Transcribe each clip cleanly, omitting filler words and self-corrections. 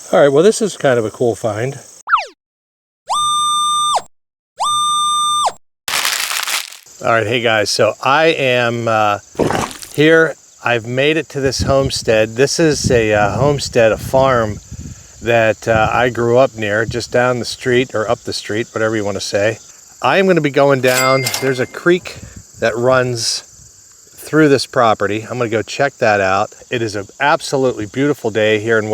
All right, well, this is kind of a cool find. All right, hey guys, so I am here. I've made it to this homestead. This is a homestead, a farm that I grew up near, just down the street or up the street, whatever you want to say. I am going to be going down. There's a creek that runs through this property. I'm going to go check that out. It is an absolutely beautiful day here in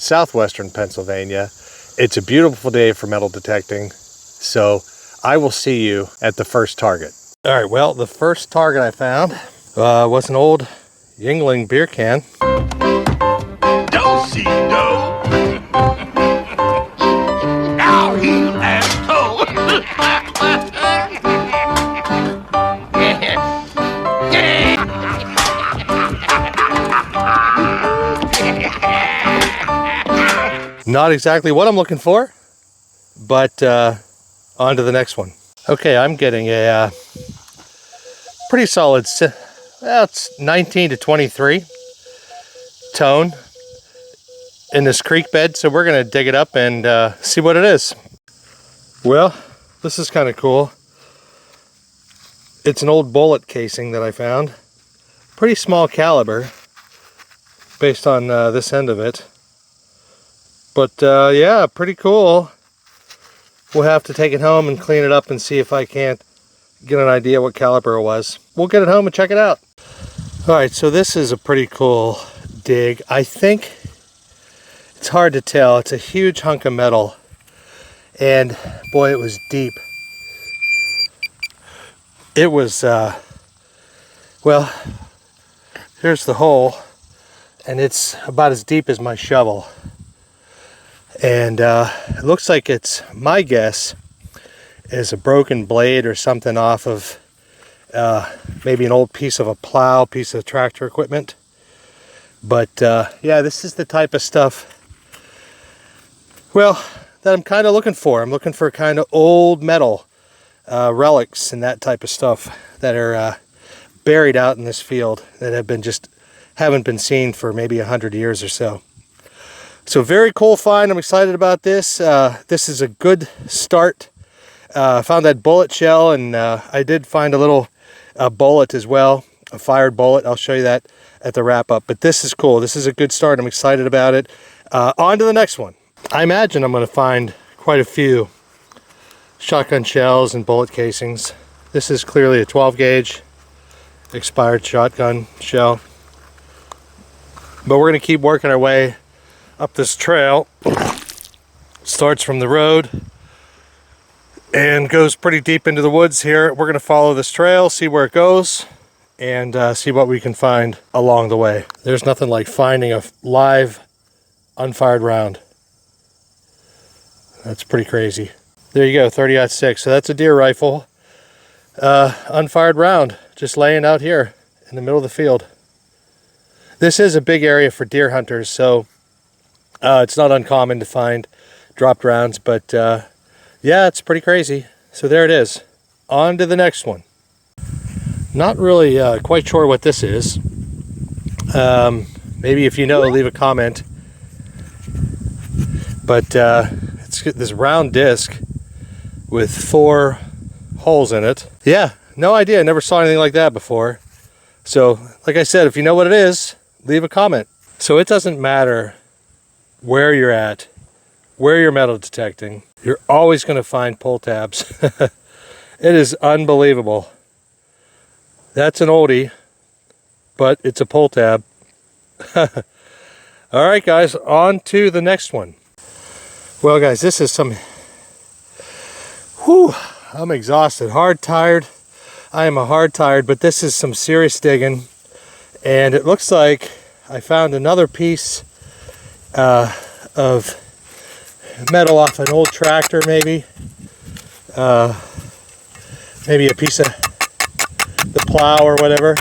southwestern Pennsylvania. It's a beautiful day for metal detecting. So I will see you at the first target. All right, well, the first target I found was an old Yingling beer can. Don't see no. Now heel and toe. Not exactly what I'm looking for, but on to the next one. Okay, I'm getting a pretty solid, well, it's 19 to 23 tone in this creek bed, so we're gonna dig it up and see what it is. Well, this is kind of cool. It's an old bullet casing that I found. Pretty small caliber based on this end of it. But yeah, pretty cool. We'll have to take it home and clean it up and see if I can't get an idea what caliber it was. We'll get it home and check it out. All right, so this is a pretty cool dig. I think it's hard to tell. It's a huge hunk of metal. And boy, it was deep. It was, well, here's the hole. And it's about as deep as my shovel. And it looks like it's, my guess, is a broken blade or something off of maybe an old piece of a plow, piece of tractor equipment. But yeah, this is the type of stuff, well, that I'm kind of looking for. I'm looking for kind of old metal relics and that type of stuff that are buried out in this field that have been haven't been seen for maybe 100 years or so. So very cool find. I'm excited about this. This is a good start. I found that bullet shell, and I did find a little bullet as well, a fired bullet. I'll show you that at the wrap up. But this is cool. This is a good start. I'm excited about it. On to the next one. I imagine I'm going to find quite a few shotgun shells and bullet casings. This is clearly a 12 gauge expired shotgun shell. But we're going to keep working our way up this trail. Starts from the road and goes pretty deep into the woods here. We're going to follow this trail, see where it goes, and see what we can find along the way. There's nothing like finding a live unfired round. That's pretty crazy. There you go, 30-06. So that's a deer rifle, unfired round, just laying out here in the middle of the field. This is a big area for deer hunters, so it's not uncommon to find dropped rounds, but yeah, it's pretty crazy. So there it is. On to the next one. Not really quite sure what this is. Maybe if you know, leave a comment. But it's this round disc with 4 holes in it. Yeah, no idea. Never saw anything like that before. So, like I said, if you know what it is, leave a comment. So it doesn't matter where you're at, where you're metal detecting, you're always going to find pull tabs. It is unbelievable. That's an oldie, but it's a pull tab. All right, guys, on to the next one. Well, guys, this is some, whew, I'm exhausted, hard tired. I am a hard tired, but this is some serious digging. And it looks like I found another piece of metal off an old tractor, maybe. Maybe a piece of the plow or whatever.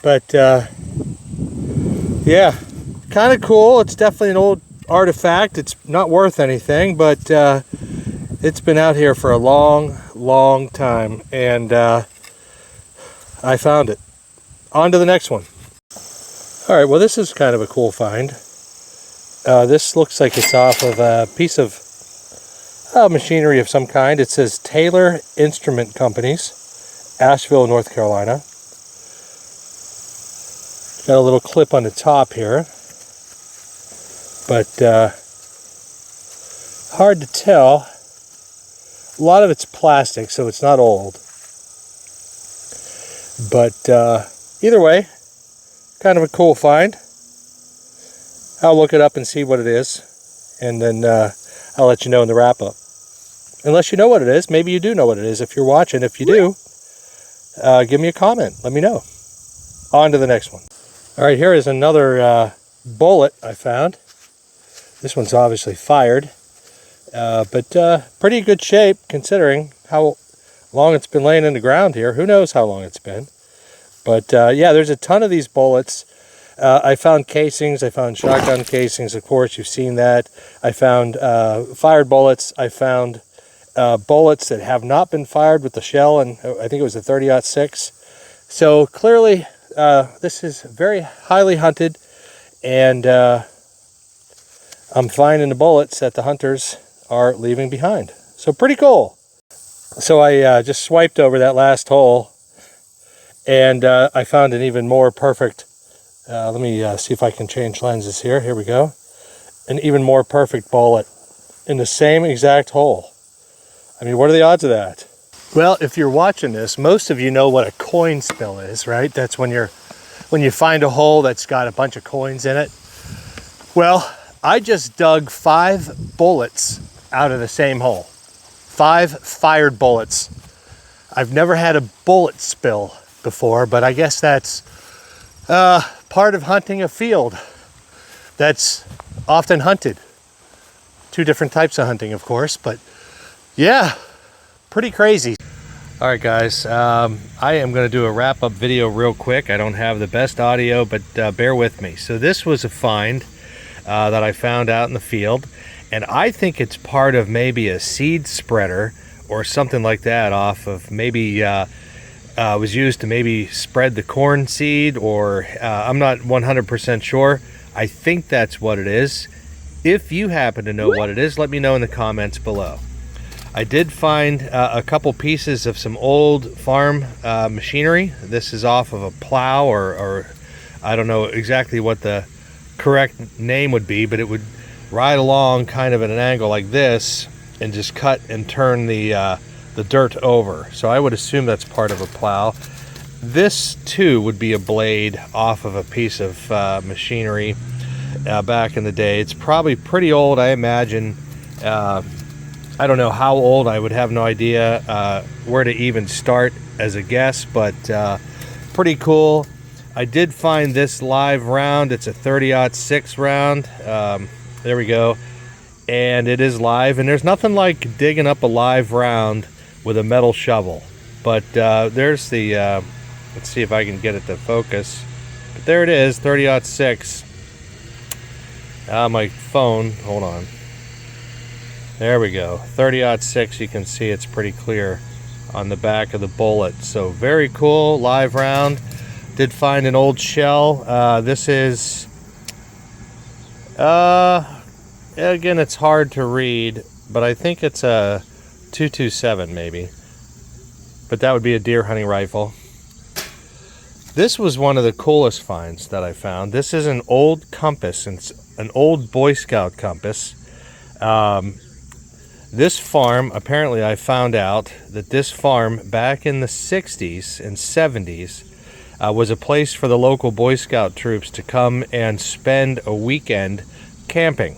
But yeah, kind of cool. It's definitely an old artifact. It's not worth anything, but it's been out here for a long time, and I found it. On to the next one. All right, well, this is kind of a cool find. This looks like it's off of a piece of machinery of some kind. It says Taylor Instrument Companies, Asheville, North Carolina. Got a little clip on the top here, but hard to tell. A lot of it's plastic, so it's not old. But either way, kind of a cool find. I'll look it up and see what it is, and then I'll let you know in the wrap-up. Unless you know what it is, maybe you do know what it is if you're watching. If you do, give me a comment. Let me know. On to the next one. All right, here is another bullet I found. This one's obviously fired, but pretty good shape considering how long it's been laying in the ground here. Who knows how long it's been. But yeah, there's a ton of these bullets. I found casings. I found shotgun casings. Of course, you've seen that. I found fired bullets. I found bullets that have not been fired with the shell, and I think it was a 30-06. So clearly, this is very highly hunted, and I'm finding the bullets that the hunters are leaving behind. So pretty cool. So I just swiped over that last hole, and I found an even more perfect, let me see if I can change lenses here. Here we go. An even more perfect bullet in the same exact hole. I mean, what are the odds of that? Well, if you're watching this, most of you know what a coin spill is, right? That's when you find a hole that's got a bunch of coins in it. Well, I just dug 5 bullets out of the same hole. 5 fired bullets. I've never had a bullet spill before, but I guess that's part of hunting a field that's often hunted. 2 different types of hunting, of course, but yeah, pretty crazy. All right, guys, I am going to do a wrap-up video real quick. I don't have the best audio, but bear with me. So this was a find that I found out in the field, and I think it's part of maybe a seed spreader or something like that, off of maybe was used to maybe spread the corn seed, or I'm not 100% sure. I think that's what it is. If you happen to know what it is, let me know in the comments below. I did find a couple pieces of some old farm machinery. This is off of a plow, or I don't know exactly what the correct name would be, but it would ride along kind of at an angle like this and just cut and turn the dirt over. So I would assume that's part of a plow. This too would be a blade off of a piece of machinery back in the day. It's probably pretty old, I imagine. I don't know how old. I would have no idea where to even start as a guess, but pretty cool. I did find this live round. It's a 30-06 round. There we go. And it is live, and there's nothing like digging up a live round with a metal shovel. But there's the, let's see if I can get it to focus. But there it is, 30-06. My phone, hold on. There we go, 30-06. You can see it's pretty clear on the back of the bullet. So very cool, live round. Did find an old shell. This is, again, it's hard to read, but I think it's a 227 maybe. But that would be a deer hunting rifle. This was one of the coolest finds that I found. This is an old compass. It's an old Boy Scout compass. This farm, apparently I found out that this farm back in the 60s and 70s was a place for the local Boy Scout troops to come and spend a weekend camping.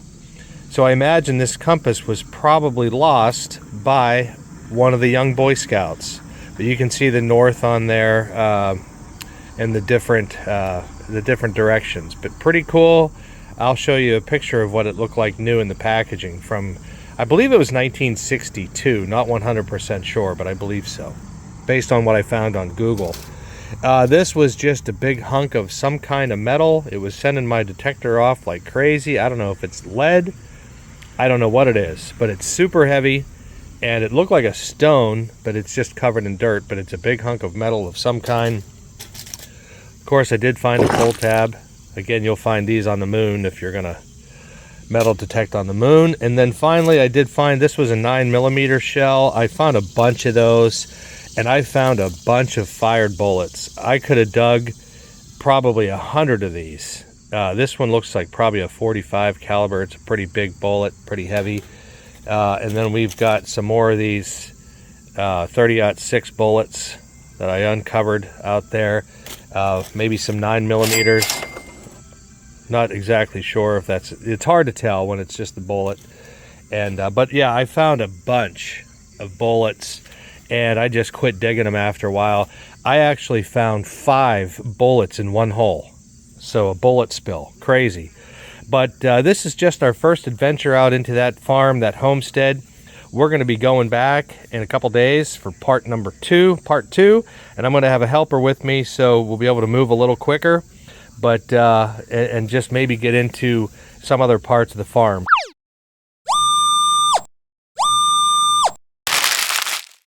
So I imagine this compass was probably lost by one of the young Boy Scouts. But you can see the north on there and the different directions. But pretty cool. I'll show you a picture of what it looked like new in the packaging from, I believe it was 1962, not 100% sure, but I believe so, based on what I found on Google. This was just a big hunk of some kind of metal. It was sending my detector off like crazy. I don't know if it's lead. I don't know what it is, but it's super heavy, and it looked like a stone, but it's just covered in dirt, but it's a big hunk of metal of some kind. Of course, I did find a pull tab. Again, you'll find these on the moon if you're gonna metal detect on the moon. And then finally, I did find, this was a 9mm shell. I found a bunch of those, and I found a bunch of fired bullets. I could have dug probably 100 of these. This one looks like probably a 45 caliber. It's a pretty big bullet, pretty heavy. And then we've got some more of these 30-06 bullets that I uncovered out there. Maybe some 9mm. Not exactly sure if it's hard to tell when it's just the bullet. And but yeah, I found a bunch of bullets, and I just quit digging them after a while. I actually found 5 bullets in one hole. So a bullet spill, crazy. But this is just our first adventure out into that farm, that homestead. We're going to be going back in a couple days for part 2, and I'm going to have a helper with me, so we'll be able to move a little quicker, but and just maybe get into some other parts of the farm.